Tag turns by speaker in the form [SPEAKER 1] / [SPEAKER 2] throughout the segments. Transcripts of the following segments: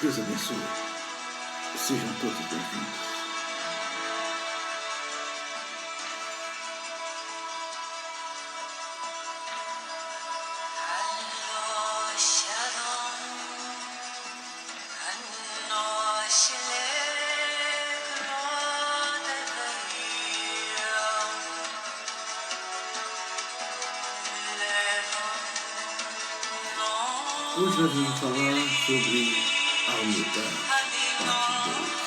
[SPEAKER 1] Deus abençoe. Sejam todos bem-vindos. Hoje nós vamos falar sobre a humildade, parte 2.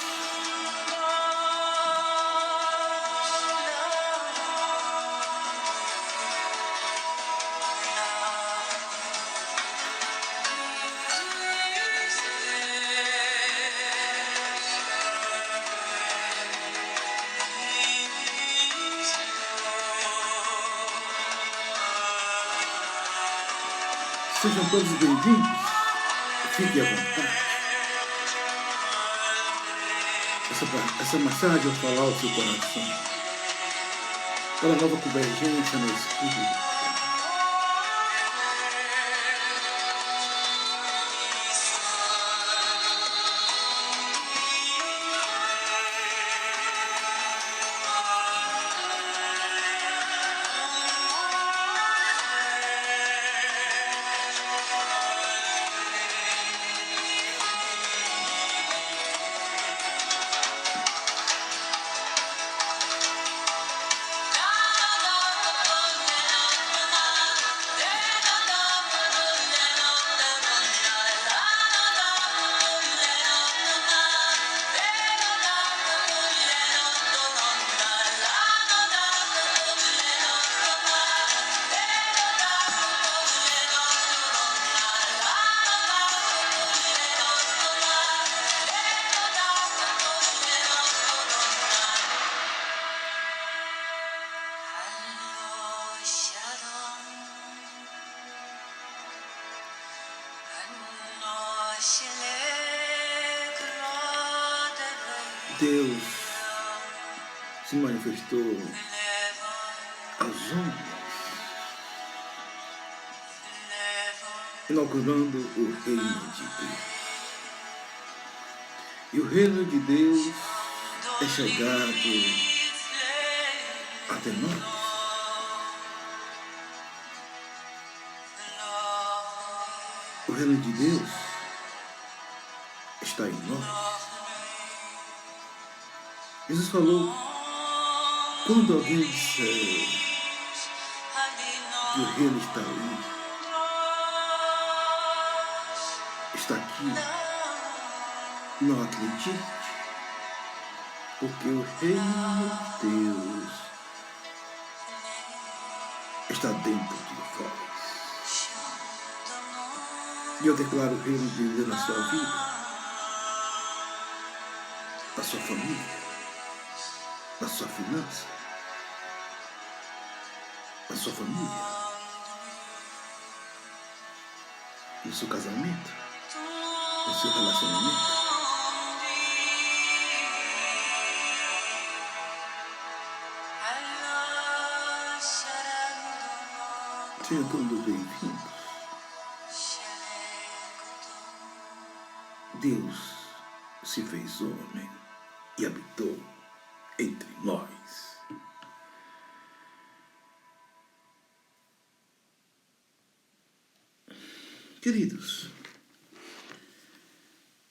[SPEAKER 1] Sejam todos bem-vindos. Fique à vontade. Essa massagem vai falar ao seu coração. Para a nova convergência no Espírito. Deus se manifestou às ondas, inaugurando o reino de Deus. E o reino de Deus é chegado até nós. O reino de Deus está em nós. Jesus falou, quando alguém disser que o reino está aí, está aqui, não acredite, porque o reino de Deus está dentro de vós. E eu declaro o reino de Deus na sua vida, na sua família, na sua finança, na sua família, no seu casamento, no seu relacionamento. Sejam todos bem-vindos. Deus se fez homem e habitou entre nós. Queridos,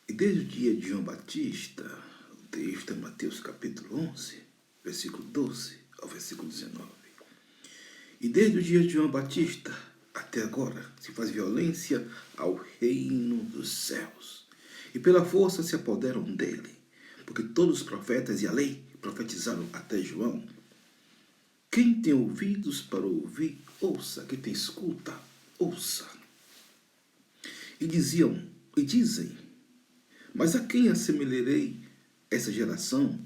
[SPEAKER 1] e desde o dia de João Batista, o texto é Mateus capítulo 11, versículo 12 ao versículo 19. E desde o dia de João Batista até agora se faz violência ao reino dos céus, e pela força se apoderam dele, porque todos os profetas e a lei profetizaram até João. Quem tem ouvidos para ouvir, ouça. Quem tem escuta, ouça. E dizem, mas a quem assemelharei essa geração?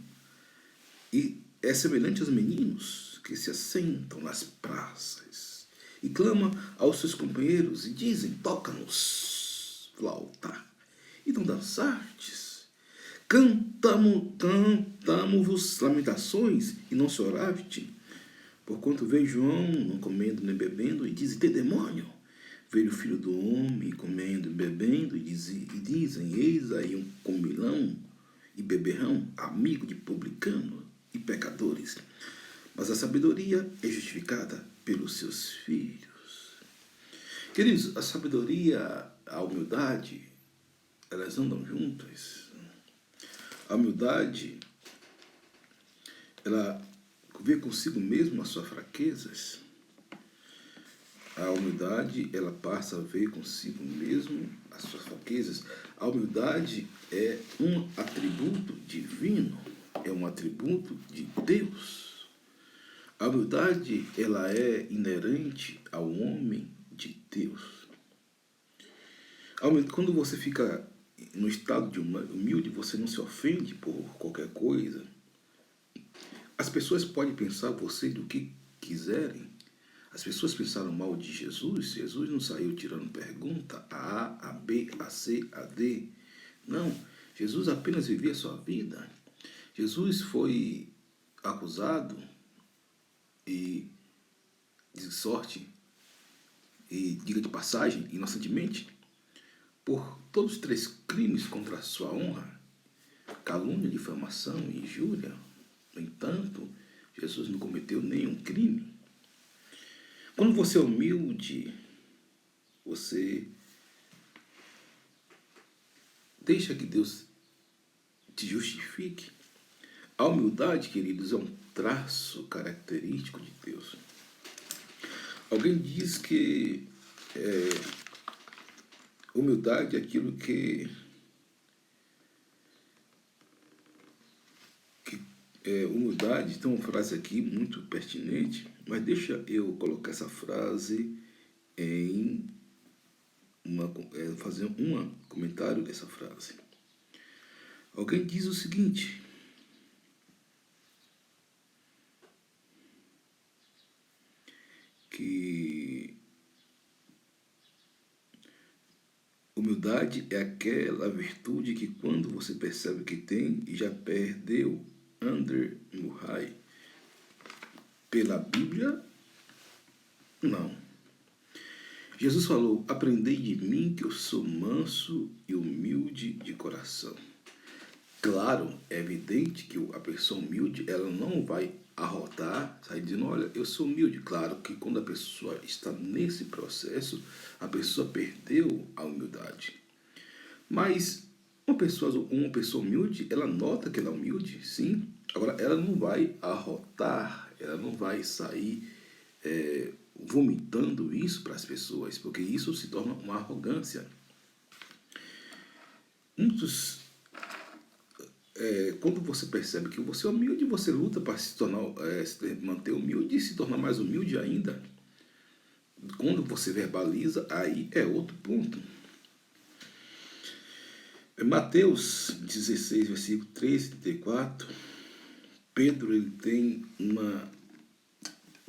[SPEAKER 1] E é semelhante aos meninos que se assentam nas praças e clamam aos seus companheiros e dizem, toca-nos flauta e não dançartes. Cantamo-vos lamentações e não choraste, porquanto veio João não comendo nem bebendo e diz, tem demônio. Veio o Filho do Homem comendo e bebendo, e dizem, eis aí um comilão e beberrão, amigo de publicanos e pecadores. Mas a sabedoria é justificada pelos seus filhos. Queridos, a sabedoria, a humildade, elas andam juntas. A humildade, ela vê consigo mesmo as suas fraquezas. A humildade, ela passa a ver consigo mesmo as suas fraquezas. A humildade é um atributo divino, é um atributo de Deus. A humildade, ela é inerente ao homem de Deus. Quando você fica no estado de humilde, você não se ofende por qualquer coisa. As pessoas podem pensar você do que quiserem. As pessoas pensaram mal de Jesus. Jesus não saiu tirando pergunta a B, a C, a D. Não, Jesus apenas vivia a sua vida. Jesus foi acusado e de sorte, e diga de passagem, inocentemente, por todos os 3 crimes contra a sua honra: calúnia, difamação e injúria. No entanto, Jesus não cometeu nenhum crime. Quando você é humilde, você deixa que Deus te justifique. A humildade, queridos, é um traço característico de Deus. Alguém diz que humildade é aquilo que humildade, tem uma frase aqui muito pertinente, mas deixa eu colocar essa frase em fazer um comentário dessa frase. Alguém diz o seguinte: que humildade é aquela virtude que quando você percebe que tem e já perdeu. André Murray. Pela Bíblia, não. Jesus falou: aprendei de mim que eu sou manso e humilde de coração. Claro, é evidente que a pessoa humilde, ela não vai arrotar, sair dizendo, olha, eu sou humilde. Claro que quando a pessoa está nesse processo, a pessoa perdeu a humildade. Mas uma pessoa humilde, ela nota que ela é humilde, sim. Agora, ela não vai arrotar, ela não vai sair vomitando isso para as pessoas, porque isso se torna uma arrogância. Quando você percebe que você é humilde, você luta para se tornar, manter humilde e se tornar mais humilde ainda. Quando você verbaliza, aí é outro ponto. Mateus 16, versículo 3 e 34, Pedro ele tem uma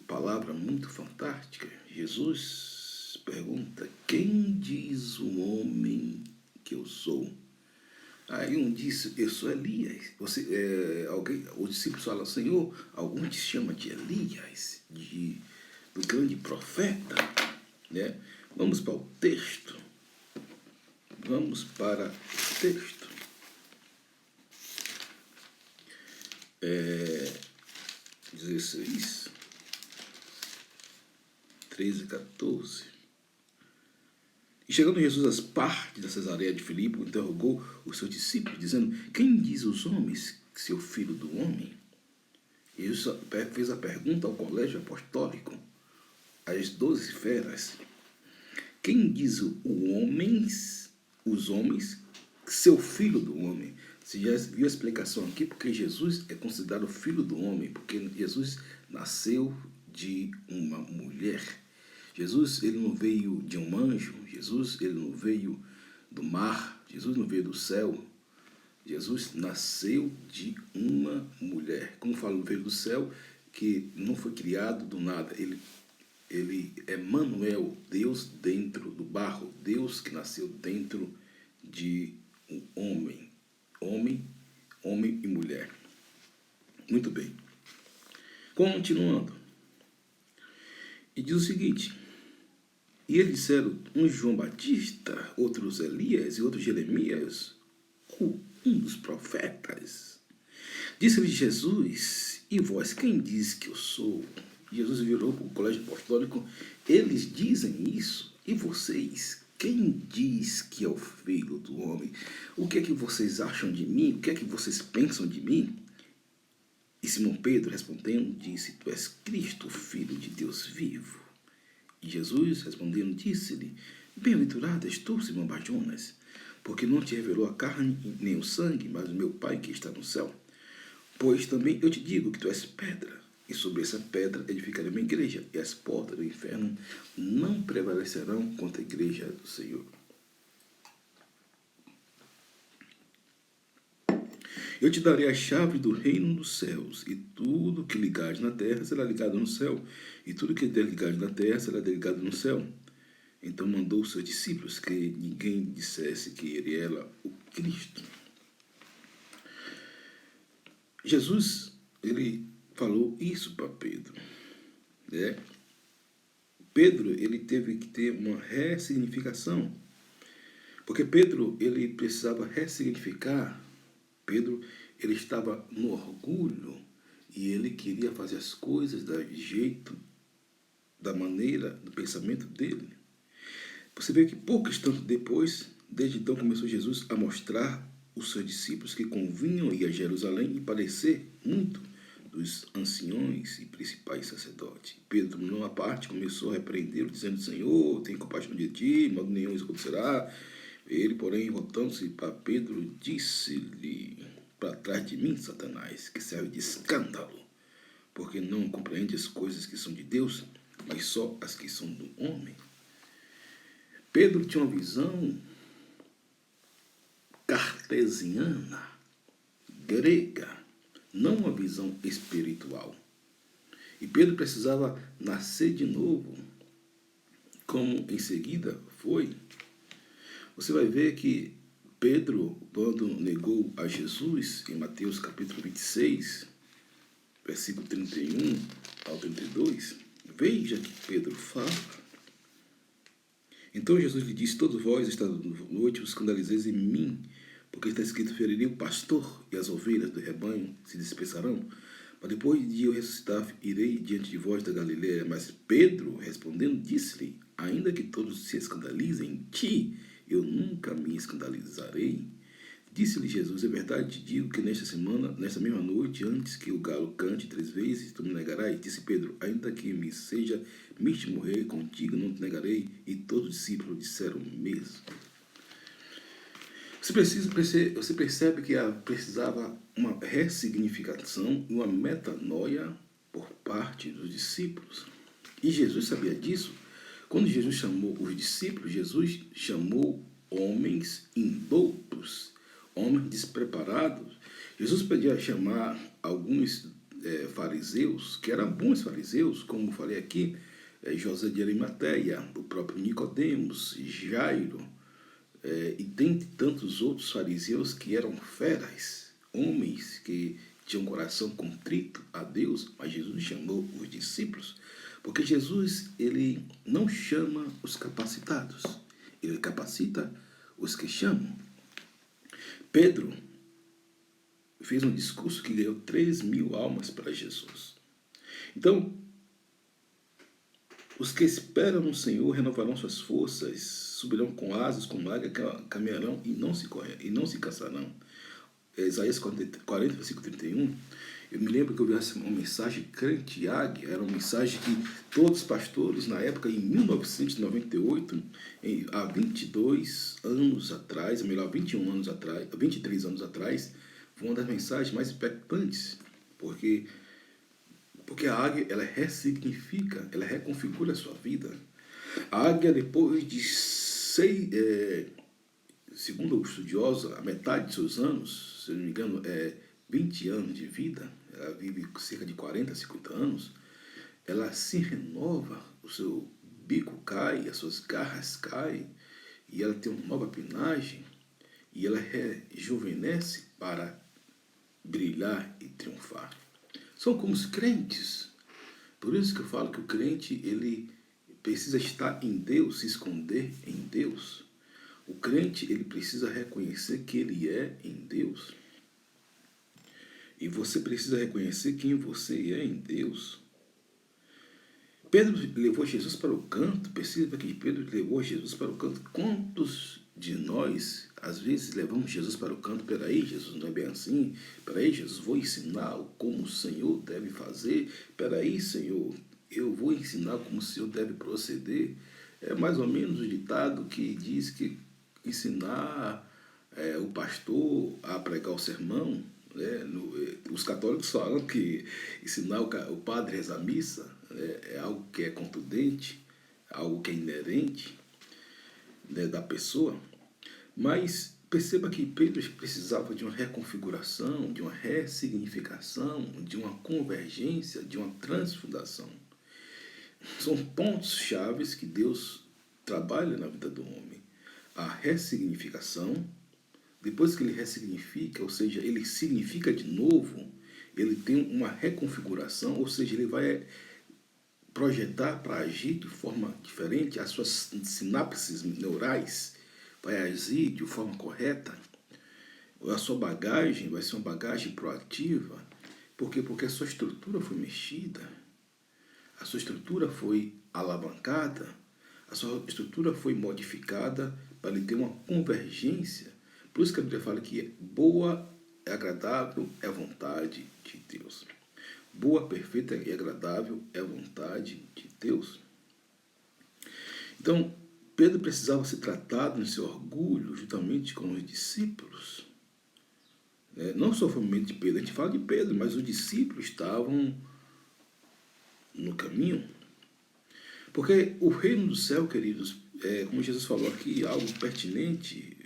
[SPEAKER 1] palavra muito fantástica. Jesus pergunta: quem diz o homem que eu sou? Aí um disse: eu sou Elias. Os discípulos falam: Senhor, alguns te chamam de Elias, do grande profeta. Né? Vamos para o texto. Vamos para o texto. 16, 13 e 14. E chegando Jesus às partes da Cesareia de Filipe, interrogou os seus discípulos, dizendo: quem diz os homens que sou filho do homem? E Jesus fez a pergunta ao colégio apostólico, às 12 feras: quem diz os homens, seu filho do homem? Você já viu a explicação aqui, porque Jesus é considerado filho do homem, porque Jesus nasceu de uma mulher. Jesus ele não veio de um anjo, Jesus ele não veio do mar, Jesus não veio do céu. Jesus nasceu de uma mulher. Como falo, veio do céu, que não foi criado do nada. Ele é Manuel, Deus dentro do barro, Deus que nasceu dentro de um homem. Homem e mulher. Muito bem. Continuando. E diz o seguinte: E eles disseram, um João Batista, outros Elias e outros Jeremias, ou um dos profetas. Disse-lhe Jesus, e vós, quem diz que eu sou? Jesus virou para o colégio apostólico, eles dizem isso, e vocês? Quem diz que é o Filho do Homem? O que é que vocês acham de mim? O que é que vocês pensam de mim? E Simão Pedro, respondendo, disse, tu és Cristo, Filho de Deus vivo. E Jesus, respondendo, disse-lhe, bem-aventurado és tu, Simão Barjonas, porque não te revelou a carne nem o sangue, mas o meu Pai que está no céu. Pois também eu te digo que tu és pedra, e sobre essa pedra edificarei minha igreja, e as portas do inferno não prevalecerão contra a igreja do Senhor. Eu te darei a chave do reino dos céus, e tudo que ligares na terra será ligado no céu, e tudo que ligares na terra será ligado no céu. Então mandou os seus discípulos que ninguém dissesse que ele era o Cristo. Jesus, ele falou isso para Pedro, né? Pedro, ele teve que ter uma ressignificação, porque Pedro, ele precisava ressignificar. Pedro, ele estava no orgulho e ele queria fazer as coisas do jeito, da maneira, do pensamento dele. Você vê que poucos tanto depois, desde então começou Jesus a mostrar os seus discípulos que convinham ir a Jerusalém e padecer muito dos anciões e principais sacerdotes. Pedro, numa parte, começou a repreendê-lo, dizendo, Senhor, tem compaixão de ti, modo nenhum isso acontecerá. Ele, porém, voltando-se para Pedro, disse-lhe, para trás de mim, Satanás, que serve de escândalo, porque não compreende as coisas que são de Deus, mas só as que são do homem. Pedro tinha uma visão cartesiana, grega, não uma visão espiritual. E Pedro precisava nascer de novo, como em seguida foi. Você vai ver que Pedro, quando negou a Jesus, em Mateus capítulo 26, versículo 31 ao 32, veja que Pedro fala. Então Jesus lhe disse, todos vós, esta noite, vos escandalizeis em mim, porque está escrito, ferirei o pastor, e as ovelhas do rebanho se dispersarão. Mas depois de eu ressuscitar, irei diante de vós da Galileia. Mas Pedro, respondendo, disse-lhe, ainda que todos se escandalizem em ti, eu nunca me escandalizarei. Disse-lhe Jesus, é verdade, te digo que nesta mesma noite, antes que o galo cante 3 vezes, tu me negarás. Disse Pedro, ainda que me seja misto morrer contigo, não te negarei. E todos os discípulos disseram o mesmo. Você percebe que precisava uma ressignificação e uma metanoia por parte dos discípulos. E Jesus sabia disso. Quando Jesus chamou os discípulos, Jesus chamou homens indoutos, homens despreparados. Jesus podia chamar alguns fariseus, que eram bons fariseus, como falei aqui, José de Arimateia, o próprio Nicodemos, Jairo, e tem tantos outros fariseus que eram feras, homens que tinham um coração contrito a Deus, mas Jesus chamou os discípulos, porque Jesus, ele não chama os capacitados, ele capacita os que chamam. Pedro fez um discurso que ganhou 3.000 almas para Jesus. Então, os que esperam no Senhor renovarão suas forças, subirão com asas, como águia, caminharão e não se cansarão. Isaías 40, versículo 31. Eu me lembro que eu vi uma mensagem crente águia, era uma mensagem que todos os pastores, na época, em 1998, há 22 anos atrás, melhor, 21 anos atrás, 23 anos atrás, foi uma das mensagens mais impactantes, porque a águia, ela ressignifica, ela reconfigura a sua vida. A águia, depois de segundo o estudioso, a metade de seus anos, se não me engano, 20 anos de vida, ela vive cerca de 40, 50 anos, ela se renova, o seu bico cai, as suas garras caem, e ela tem uma nova penagem, e ela rejuvenesce para brilhar e triunfar. São como os crentes. Por isso que eu falo que o crente, ele precisa estar em Deus, se esconder em Deus. O crente, ele precisa reconhecer que ele é em Deus. E você precisa reconhecer quem você é em Deus. Pedro levou Jesus para o canto. Perceba que Pedro levou Jesus para o canto. Quantos de nós, às vezes, levamos Jesus para o canto? Peraí, Jesus, não é bem assim. Peraí, Jesus, vou ensinar como o Senhor deve fazer. Peraí, Senhor, eu vou ensinar como o Senhor deve proceder. É mais ou menos o ditado que diz que ensinar o pastor a pregar o sermão. Os católicos falam que ensinar o padre a rezar a missa é algo que é contundente, algo que é inerente, né, da pessoa. Mas perceba que Pedro precisava de uma reconfiguração, de uma ressignificação, de uma convergência, de uma transfundação. São pontos chaves que Deus trabalha na vida do homem. A ressignificação, depois que ele ressignifica, ou seja, ele significa de novo, ele tem uma reconfiguração, ou seja, ele vai projetar para agir de forma diferente, as suas sinapses neurais vai agir de forma correta, a sua bagagem vai ser uma bagagem proativa. Por quê? Porque a sua estrutura foi mexida, a sua estrutura foi alavancada, a sua estrutura foi modificada para ele ter uma convergência. Por isso que a Bíblia fala que é boa, é agradável, é a vontade de Deus. Boa, perfeita e agradável é a vontade de Deus. Então, Pedro precisava ser tratado em seu orgulho, juntamente com os discípulos. Não só foi o momento de Pedro, a gente fala de Pedro, mas os discípulos estavam no caminho. Porque o reino do céu, queridos, como Jesus falou aqui, algo pertinente,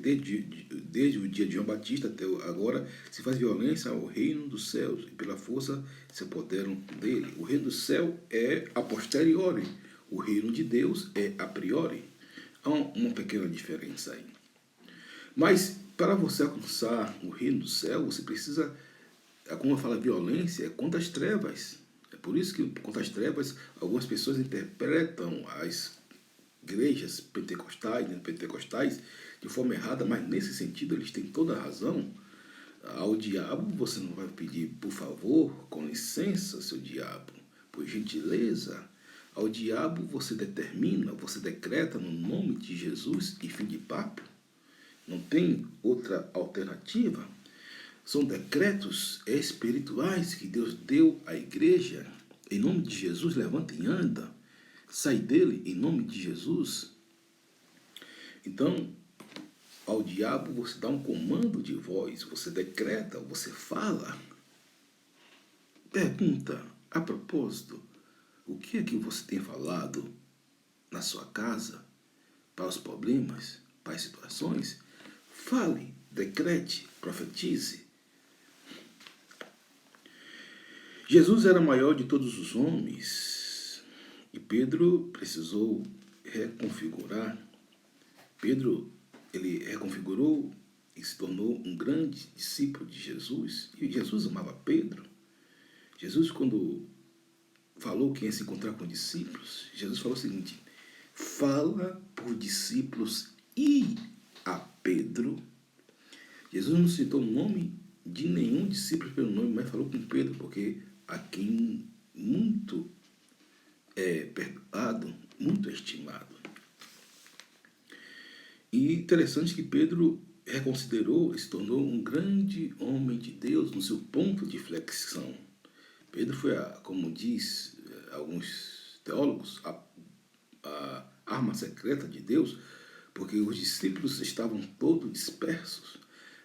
[SPEAKER 1] desde o dia de João Batista até agora, se faz violência ao reino dos céus, e pela força se apoderam dele. O reino do céu é a posteriori, o reino de Deus é a priori. Há uma pequena diferença aí. Mas, para você alcançar o reino do céu, você precisa, como eu falo, violência é contra as trevas. É por isso que, contra as trevas, algumas pessoas interpretam as igrejas pentecostais de forma errada, mas nesse sentido eles têm toda a razão. Ao diabo você não vai pedir, por favor, com licença, seu diabo, por gentileza. Ao diabo você determina, você decreta no nome de Jesus e fim de papo. Não tem outra alternativa. São decretos espirituais que Deus deu à igreja. Em nome de Jesus, levanta e anda. Sai dele em nome de Jesus. Então, ao diabo você dá um comando de voz, você decreta, você fala. Pergunta, a propósito, o que é que você tem falado na sua casa para os problemas, para as situações? Fale, decrete, profetize. Jesus era maior de todos os homens e Pedro precisou reconfigurar. Pedro, ele reconfigurou e se tornou um grande discípulo de Jesus. E Jesus amava Pedro. Jesus, quando falou que ia se encontrar com discípulos, Jesus falou o seguinte: fala por discípulos e a Pedro. Jesus não citou o nome de nenhum discípulo pelo nome, mas falou com Pedro, porque a quem muito é perdoado, muito é estimado. E interessante que Pedro reconsiderou e se tornou um grande homem de Deus no seu ponto de flexão. Pedro foi, como diz alguns teólogos, a arma secreta de Deus, porque os discípulos estavam todos dispersos.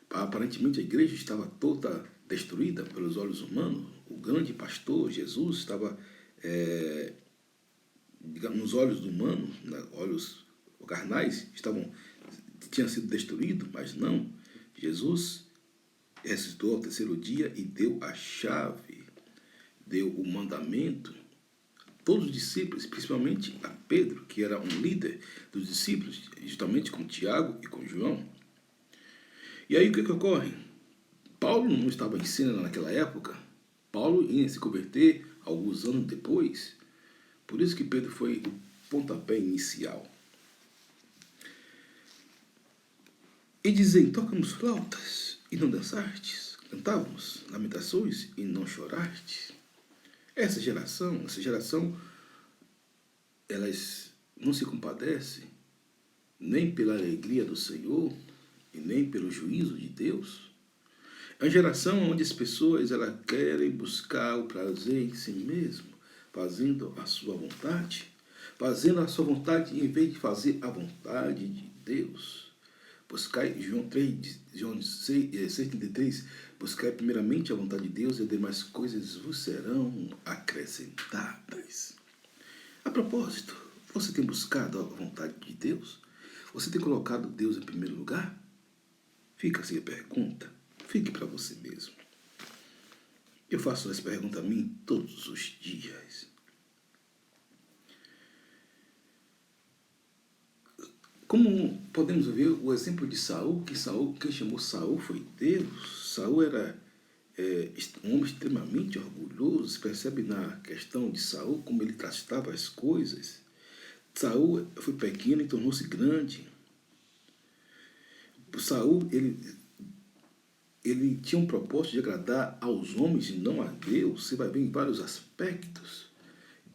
[SPEAKER 1] Aparentemente a igreja estava toda destruída pelos olhos humanos. O grande pastor, Jesus, estava, digamos, nos olhos do humano, né, olhos carnais, tinha sido destruído, mas não. Jesus ressuscitou ao terceiro dia e deu a chave, deu o mandamento. Todos os discípulos, principalmente a Pedro, que era um líder dos discípulos, justamente com Tiago e com João. E aí o que ocorre? Paulo não estava em cena naquela época. Paulo ia se converter alguns anos depois. Por isso que Pedro foi pontapé inicial. E dizem, tocamos flautas e não dançastes, cantávamos lamentações e não chorastes. Essa geração, elas não se compadecem nem pela alegria do Senhor e nem pelo juízo de Deus. É uma geração onde as pessoas elas querem buscar o prazer em si mesmo, fazendo a sua vontade, em vez de fazer a vontade de Deus. Buscai, João 6,33, buscai primeiramente a vontade de Deus e as demais coisas vos serão acrescentadas. A propósito, você tem buscado a vontade de Deus? Você tem colocado Deus em primeiro lugar? Fica assim a pergunta. Fique para você mesmo. Eu faço essa pergunta a mim todos os dias. Como podemos ver o exemplo de Saul, quem chamou Saul foi Deus. Saul era um homem extremamente orgulhoso. Se percebe na questão de Saul como ele tratava as coisas. Saul foi pequeno e tornou-se grande. Saul, ele tinha um propósito de agradar aos homens e não a Deus. Você vai ver em vários aspectos.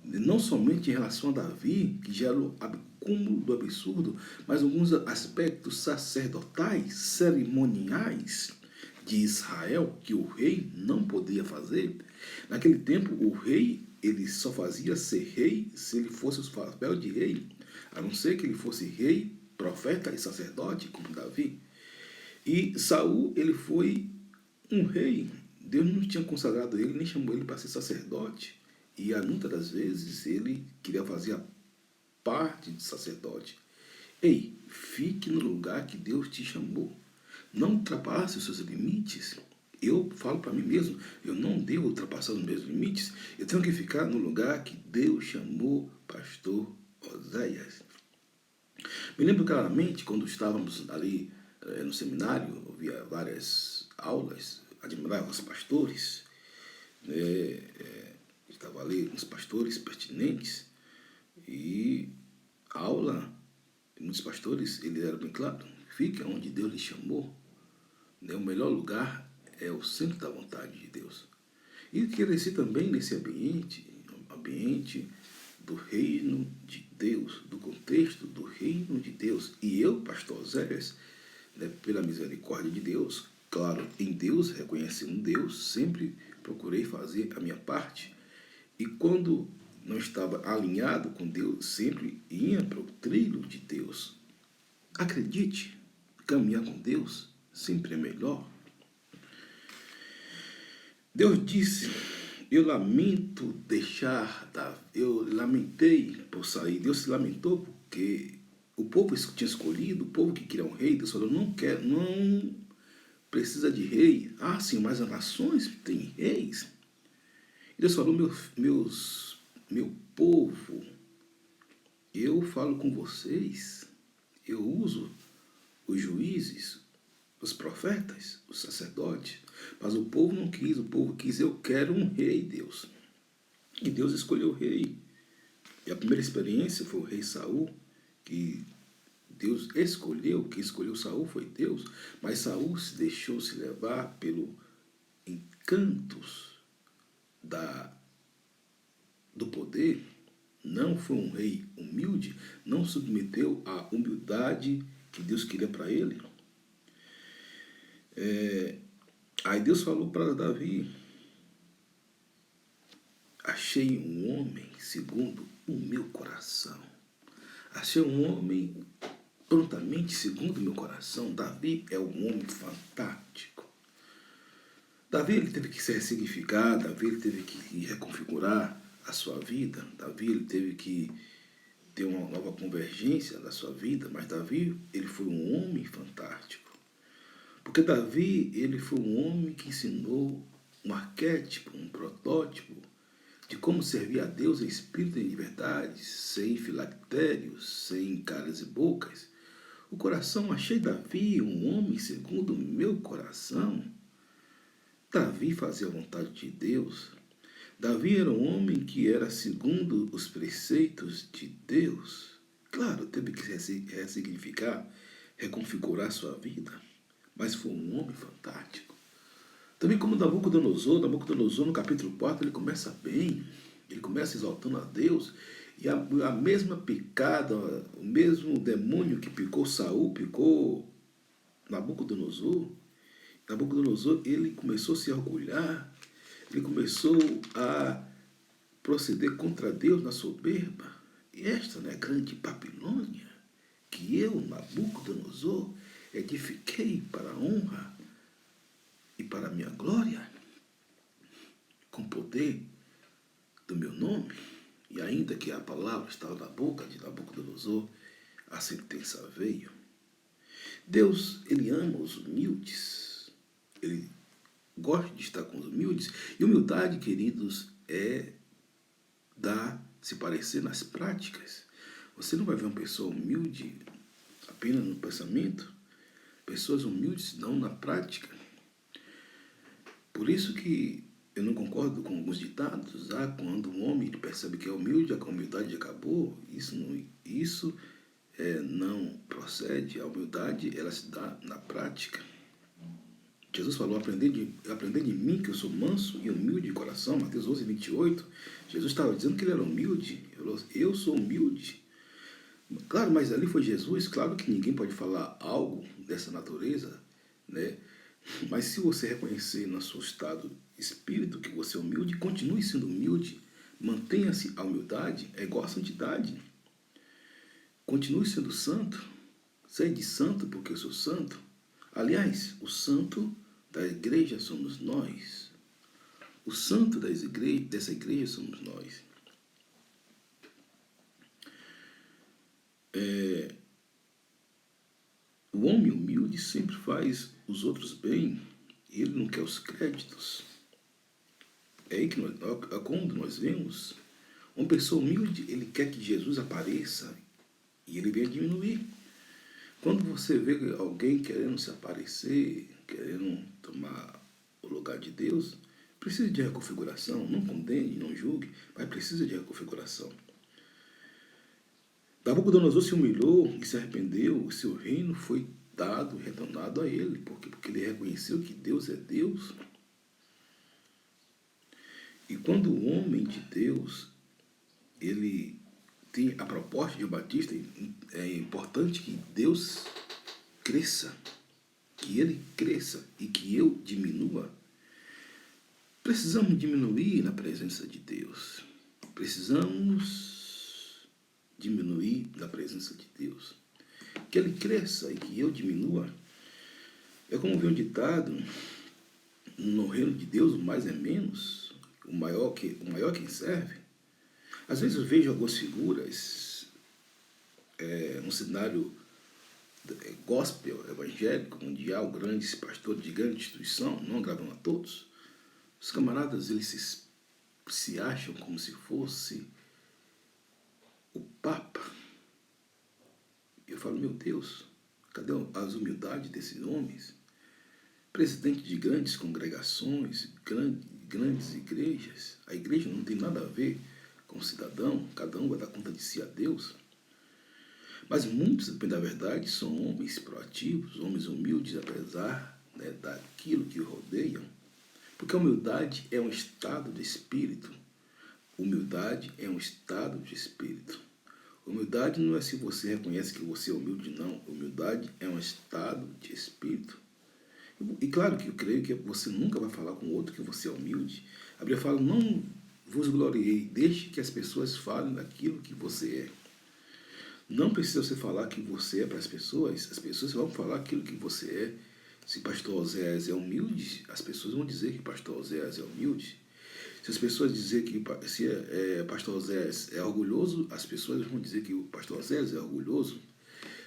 [SPEAKER 1] Não somente em relação a Davi, que já era o cúmulo do absurdo, mas alguns aspectos sacerdotais, cerimoniais de Israel, que o rei não podia fazer. Naquele tempo, o rei ele só fazia ser rei se ele fosse o papel de rei, a não ser que ele fosse rei, profeta e sacerdote, como Davi. E Saul, ele foi um rei. Deus não tinha consagrado ele, nem chamou ele para ser sacerdote. E muitas das vezes ele queria fazer a parte de sacerdote. Ei, fique no lugar que Deus te chamou. Não ultrapasse os seus limites. Eu falo para mim mesmo, eu não devo ultrapassar os meus limites. Eu tenho que ficar no lugar que Deus chamou pastor Oséias. Me lembro claramente quando estávamos ali no seminário, ouvia várias aulas, admirava os pastores, estava ali uns pastores pertinentes e a aula, muitos pastores, eles eram bem claros, fica onde Deus lhe chamou, né? O melhor lugar é o centro da vontade de Deus. E cresci também nesse ambiente do reino de Deus, do contexto do reino de Deus. E eu, pastor Oséias, né, pela misericórdia de Deus, claro, em Deus, reconhecendo Deus, sempre procurei fazer a minha parte. E quando não estava alinhado com Deus, sempre ia para o trilho de Deus. Acredite, caminhar com Deus sempre é melhor. Deus disse, eu lamentei por sair. Deus se lamentou porque o povo tinha escolhido, o povo que queria um rei, Deus falou, não precisa de rei. Ah, sim, mas as nações têm reis. Deus falou, meu povo, eu falo com vocês, eu uso os juízes, os profetas, os sacerdotes, mas o povo não quis, o povo quis, eu quero um rei, Deus. E Deus escolheu o rei. E a primeira experiência foi o rei Saul, que Deus escolheu, quem escolheu Saul foi Deus, mas Saul se deixou se levar pelo encantos do poder, não foi um rei humilde, não submeteu à humildade que Deus queria para ele. Aí Deus falou para Davi, achei um homem segundo o meu coração. Achei um homem prontamente segundo o meu coração. Davi é um homem fantástico. Davi ele teve que se ressignificar, Davi ele teve que reconfigurar a sua vida, Davi ele teve que ter uma nova convergência na sua vida, mas Davi ele foi um homem fantástico. Porque Davi ele foi um homem que ensinou um arquétipo, um protótipo de como servir a Deus em espírito e em verdade, sem filactérios, sem caras e bocas. O coração, achei Davi um homem segundo o meu coração. Davi fazia a vontade de Deus. Davi era um homem que era segundo os preceitos de Deus. Claro, teve que ressignificar, reconfigurar sua vida, mas foi um homem fantástico. Também como Nabucodonosor no capítulo 4 ele começa bem, ele começa exaltando a Deus, e a mesma picada, o mesmo demônio que picou Saul, picou Nabucodonosor. Nabucodonosor, ele começou a se orgulhar, ele começou a proceder contra Deus na soberba. E esta é a grande Babilônia, que eu, Nabucodonosor, edifiquei para a honra e para a minha glória, com poder do meu nome. E ainda que a palavra estava na boca de Nabucodonosor, a sentença veio. Deus, ele ama os humildes. Ele gosta de estar com os humildes. E humildade, queridos, é se parecer nas práticas. Você não vai ver uma pessoa humilde apenas no pensamento. Pessoas humildes não na prática. Por isso que eu não concordo com alguns ditados. Quando um homem percebe que é humilde, a humildade acabou. Isso não procede. A humildade, ela se dá na prática. Jesus falou, aprender de mim, que eu sou manso e humilde de coração. Mateus 11, 28. Jesus estava dizendo que ele era humilde. Ele falou, eu sou humilde. Claro, mas ali foi Jesus. Claro que ninguém pode falar algo dessa natureza, né? Mas se você reconhecer no seu estado espírito que você é humilde, continue sendo humilde, mantenha-se a humildade, é igual a santidade. Continue sendo santo, sede santo porque eu sou santo. Aliás, o santo da igreja somos nós. O santo dessa igreja somos nós. O homem humilde sempre faz os outros bem, e ele não quer os créditos. É aí que quando nós vemos uma pessoa humilde, ele quer que Jesus apareça e ele venha diminuir. Quando você vê alguém querendo se aparecer, querendo tomar o lugar de Deus, precisa de reconfiguração. Não condene, não julgue, mas precisa de reconfiguração. Nabucodonosor se humilhou e se arrependeu, o seu reino foi dado, retornado a ele, porque ele reconheceu que Deus é Deus. E quando o homem de Deus, ele tem a proposta de João Batista, é importante que Deus cresça, que ele cresça e que eu diminua. Precisamos diminuir na presença de Deus. Precisamos diminuir na presença de Deus. Que ele cresça e que eu diminua. É como vem um ditado, no reino de Deus o mais é menos, o maior quem serve. Às vezes eu vejo algumas figuras no cenário gospel, evangélico, mundial, grandes pastores de grande instituição, não agradam a todos. Os camaradas, eles se acham como se fosse o Papa. Eu falo, meu Deus, cadê as humildades desses homens? Presidente de grandes congregações, grandes igrejas. A igreja não tem nada a ver com o cidadão, cada um vai dar conta de si a Deus. Mas muitos, na verdade, são homens proativos, homens humildes, apesar daquilo que rodeiam. Porque a humildade é um estado de espírito. Humildade é um estado de espírito. Humildade não é se você reconhece que você é humilde, não. Humildade é um estado de espírito. E claro que eu creio que você nunca vai falar com o outro que você é humilde. A Bíblia fala, não vos gloriei, deixe que as pessoas falem daquilo que você é. Não precisa você falar que você é para as pessoas vão falar aquilo que você é. Se pastor Oséias é humilde, as pessoas vão dizer que pastor Oséias é humilde. Se as pessoas dizerem que pastor Oséias é orgulhoso, as pessoas vão dizer que o pastor Oséias é orgulhoso.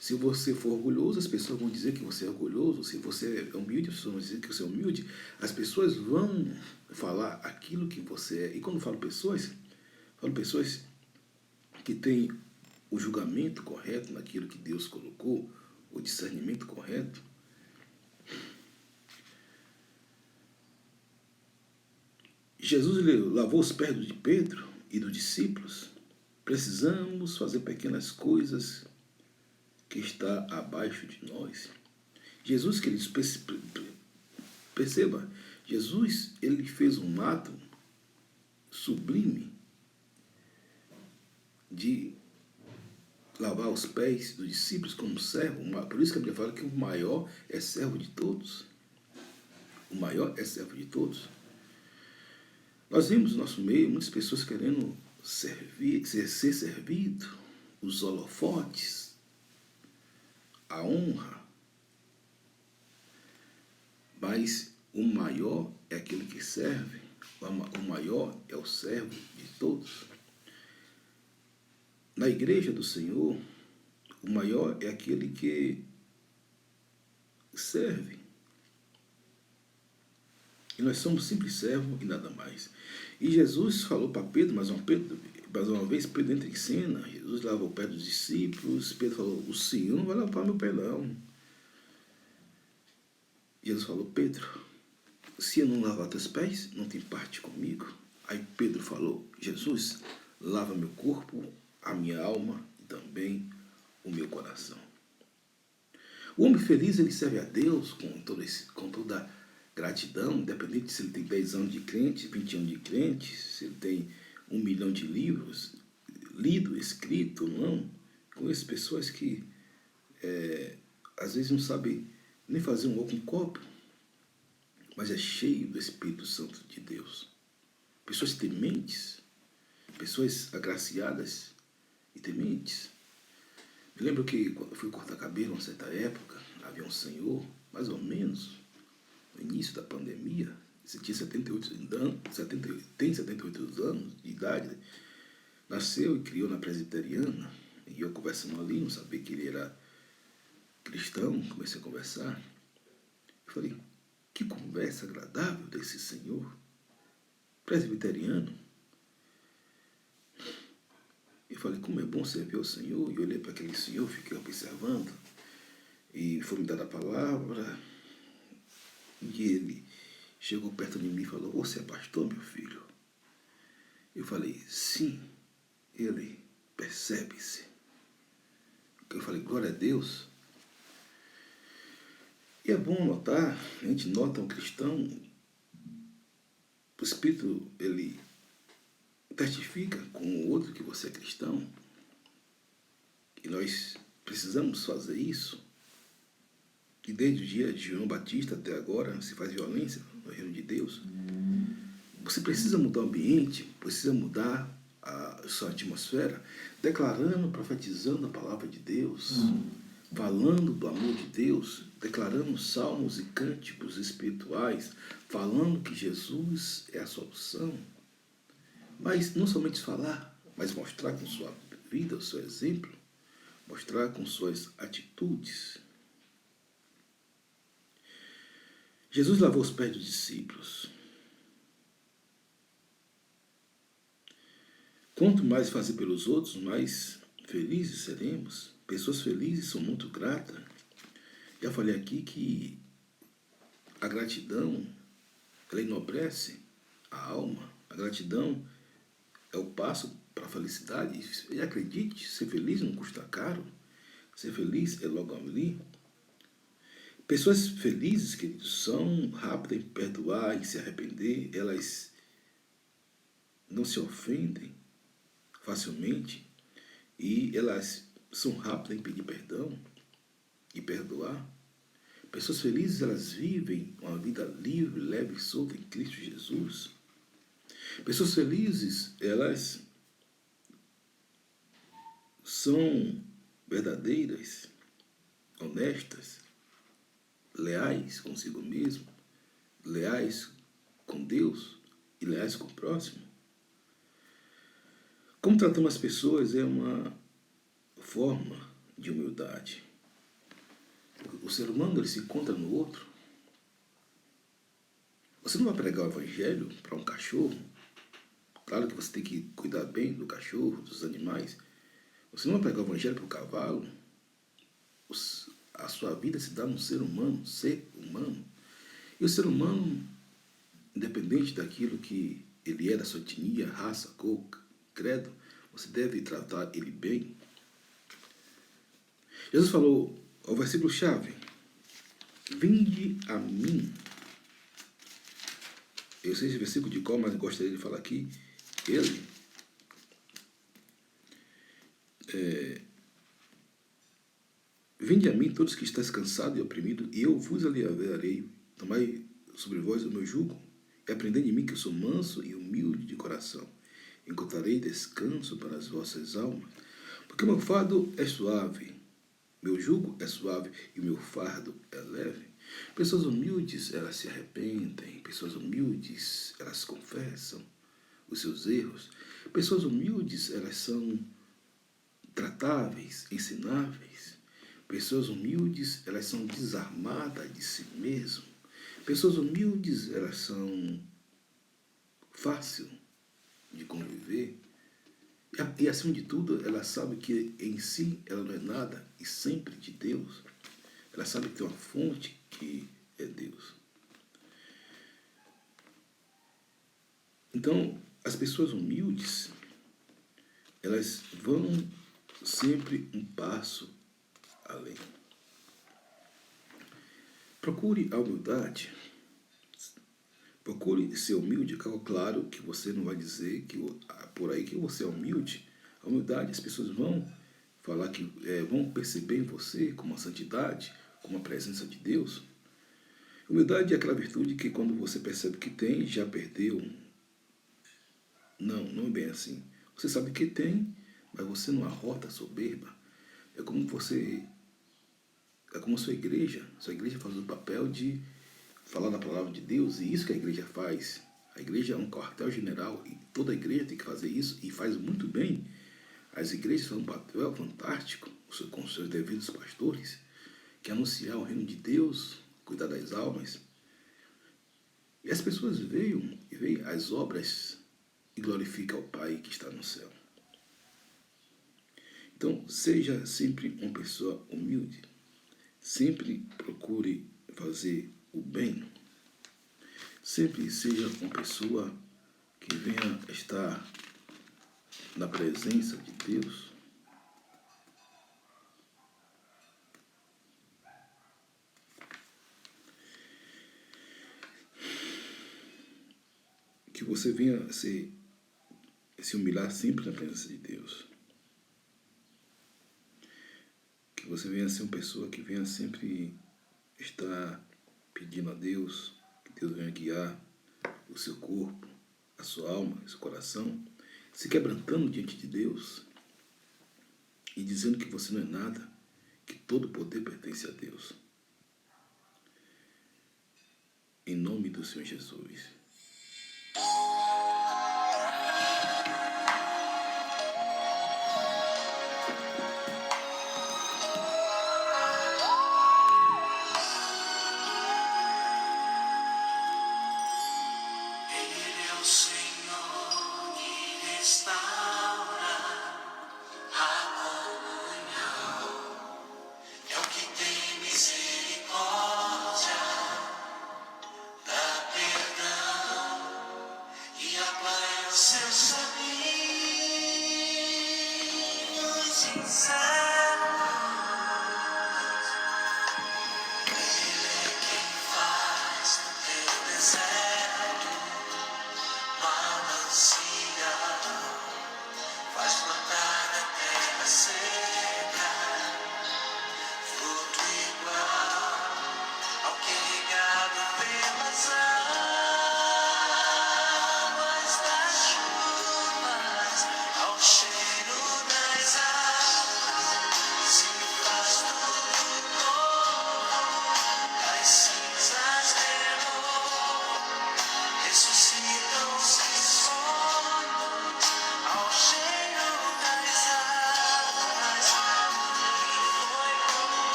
[SPEAKER 1] Se você for orgulhoso, as pessoas vão dizer que você é orgulhoso. Se você é humilde, as pessoas vão dizer que você é humilde. As pessoas vão falar aquilo que você é. E quando falo pessoas que têm o julgamento correto naquilo que Deus colocou, o discernimento correto. Jesus lavou os pés de Pedro e dos discípulos. Precisamos fazer pequenas coisas que está abaixo de nós. Jesus, queridos, perceba, Jesus, ele fez um ato sublime de lavar os pés dos discípulos como servo. Por isso que a Bíblia fala que o maior é servo de todos. O maior é servo de todos. Nós vimos no nosso meio muitas pessoas querendo servir, ser servido, os holofotes, a honra. Mas o maior é aquele que serve, o maior é o servo de todos. Na igreja do Senhor, o maior é aquele que serve. E nós somos simples servos e nada mais. E Jesus falou para Pedro, mais uma vez, Pedro entra em cena. Jesus lava o pé dos discípulos. Pedro falou, o Senhor não vai lavar meu pé não. Jesus falou, Pedro, se eu não lavar teus pés, não tem parte comigo. Aí Pedro falou, Jesus, lava meu corpo, a minha alma e também o meu coração. O homem feliz, ele serve a Deus com toda gratidão, independente se ele tem 10 anos de crente, 20 anos de crente, se ele tem 1 milhão de livros lido, escrito ou não. Conheço pessoas que às vezes não sabem nem fazer um ovo com copo, mas é cheio do Espírito Santo de Deus. Pessoas tementes, pessoas agraciadas e tementes. Me lembro que quando eu fui cortar cabelo, uma certa época, havia um senhor, mais ou menos, no início da pandemia, ele tinha 78 anos de idade, nasceu e criou na presbiteriana, e eu conversando ali, não sabia que ele era cristão, comecei a conversar. Eu falei, que conversa agradável desse senhor, presbiteriano. Eu falei, como é bom servir ao Senhor. E eu olhei para aquele senhor, fiquei observando, e foi me dar a palavra, e ele chegou perto de mim e falou, você é pastor, meu filho? Eu falei, sim. Ele, percebe-se. Eu falei, glória a Deus. E é bom notar, a gente nota um cristão, o Espírito, ele testifica com o outro que você é cristão. E nós precisamos fazer isso. E desde o dia de João Batista até agora se faz violência no reino de Deus. Você precisa mudar o ambiente, precisa mudar a sua atmosfera, declarando, profetizando a palavra de Deus, falando do amor de Deus, declarando salmos e cânticos espirituais, falando que Jesus é a solução. Mas não somente falar, mas mostrar com sua vida, o seu exemplo, mostrar com suas atitudes. Jesus lavou os pés dos discípulos. Quanto mais fazer pelos outros, mais felizes seremos. Pessoas felizes são muito gratas. Já falei aqui que a gratidão, ela enobrece a alma. A gratidão é o passo para a felicidade. E acredite, ser feliz não custa caro. Ser feliz é logo ali. Pessoas felizes, queridos, são rápidas em perdoar e se arrepender. Elas não se ofendem facilmente e elas são rápidas em pedir perdão e perdoar. Pessoas felizes, elas vivem uma vida livre, leve e solta em Cristo Jesus. Pessoas felizes, elas são verdadeiras, honestas, leais consigo mesmo, leais com Deus e leais com o próximo. Como tratamos as pessoas é uma forma de humildade. O ser humano, ele se encontra no outro. Você não vai pregar o evangelho para um cachorro. Claro que você tem que cuidar bem do cachorro, dos animais. Você não vai pregar o evangelho para o cavalo. A sua vida se dá num ser humano. E o ser humano, independente daquilo que ele é da sua etnia, raça, cor, credo, você deve tratar ele bem. Jesus falou, o versículo-chave, vinde a mim. Eu sei esse versículo de qual, mas gostaria de falar aqui. Ele vinde a mim todos que estáis cansados e oprimidos, e eu vos aliviarei. Tomai sobre vós o meu jugo, e aprendei de mim que eu sou manso e humilde de coração. Encontrarei descanso para as vossas almas, porque o meu fardo é suave, meu jugo é suave e o meu fardo é leve. Pessoas humildes, elas se arrependem. Pessoas humildes, elas confessam os seus erros. Pessoas humildes, elas são tratáveis, ensináveis. Pessoas humildes, elas são desarmadas de si mesmo. Pessoas humildes, elas são fáceis de conviver. E acima de tudo, ela sabe que em si ela não é nada e sempre de Deus. Ela sabe que tem uma fonte que é Deus. Então, as pessoas humildes, elas vão sempre um passo além. Procure a humildade. Procure ser humilde. Claro que você não vai dizer que por aí que você é humilde. A humildade, as pessoas vão falar que vão perceber em você como uma santidade, como a presença de Deus. Humildade é aquela virtude que quando você percebe que tem, já perdeu. Não, não é bem assim. Você sabe que tem, mas você não arrota a soberba. É como a sua igreja. Sua igreja faz o papel de falar da palavra de Deus, e isso que a igreja faz. A igreja é um quartel-general e toda a igreja tem que fazer isso e faz muito bem. As igrejas fazem um papel fantástico com seus devidos pastores, que é anunciar o reino de Deus, cuidar das almas. E as pessoas veem as obras e glorificam ao Pai que está no céu. Então, seja sempre uma pessoa humilde. Sempre procure fazer o bem. Sempre seja uma pessoa que venha estar na presença de Deus. Que você venha se humilhar sempre na presença de Deus. Que você venha ser uma pessoa que venha sempre estar pedindo a Deus, que Deus venha guiar o seu corpo, a sua alma, o seu coração, se quebrantando diante de Deus e dizendo que você não é nada, que todo poder pertence a Deus. Em nome do Senhor Jesus.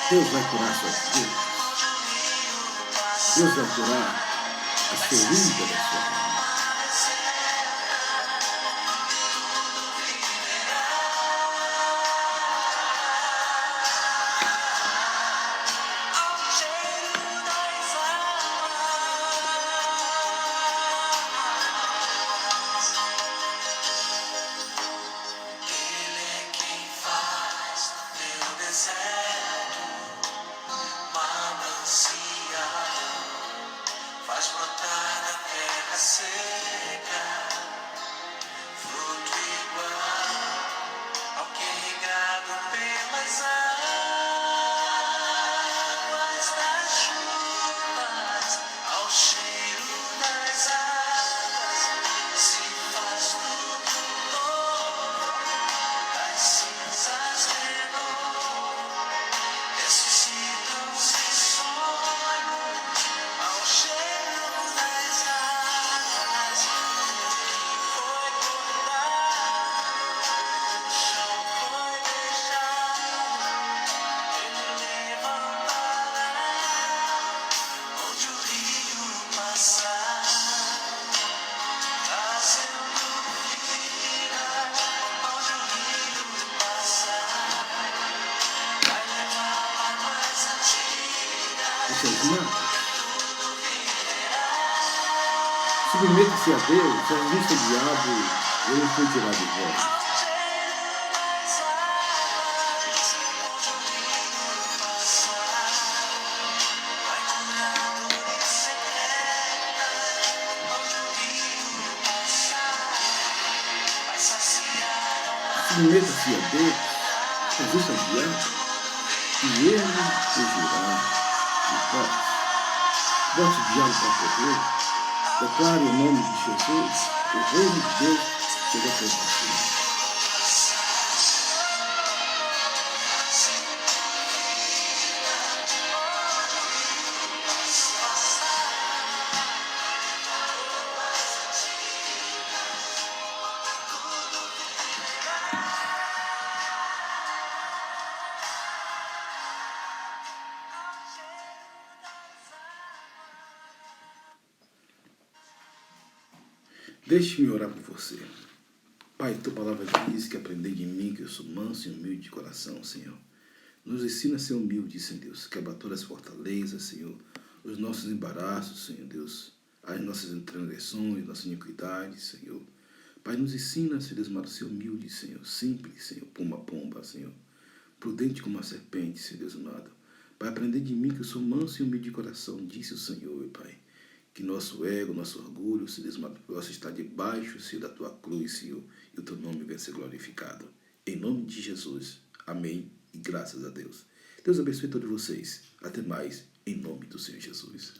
[SPEAKER 1] Deus vai curar suas dores. Deus vai curar as feridas da sua alma.
[SPEAKER 2] Faz brotar na terra seca, fruto igual ao que é regado pelas águas das chuvas, ao cheiro das águas, se faz tudo novo, das cinzas renovo, ressuscitam-se sonhos, ao cheiro das águas, que foi cortado, o chão foi deixado, ele levantará, onde o rio passar, trazendo vida, onde o rio passar, vai levar águas antigas.
[SPEAKER 1] Essas marcas. Submeta-se a Deus, resista o diabo, ele foi tirar de vós. Submeta-se a Deus, resista ao diabo, e ele fugirá de vós. Bote o diabo para correr, declare o nome de Jesus, o reino de Deus chega perto de você. Deixe-me orar por você. Pai, tua palavra diz que aprendei de mim que eu sou manso e humilde de coração, Senhor. Nos ensina a ser humilde, Senhor Deus. Quebra todas as fortalezas, Senhor. Os nossos embaraços, Senhor Deus. As nossas transgressões, nossas iniquidades, Senhor. Pai, nos ensina, Senhor Deus, a ser humilde, Senhor. Simples, Senhor. Pomba, Senhor. Prudente como a serpente, Senhor Deus amado. Pai, aprender de mim que eu sou manso e humilde de coração, disse o Senhor, Pai. Que nosso ego, nosso orgulho, Senhor Deus amado, possa estar debaixo, Senhor, da tua cruz, Senhor, e o teu nome venha ser glorificado. Em nome de Jesus. Amém e graças a Deus. Deus abençoe todos vocês. Até mais, em nome do Senhor Jesus.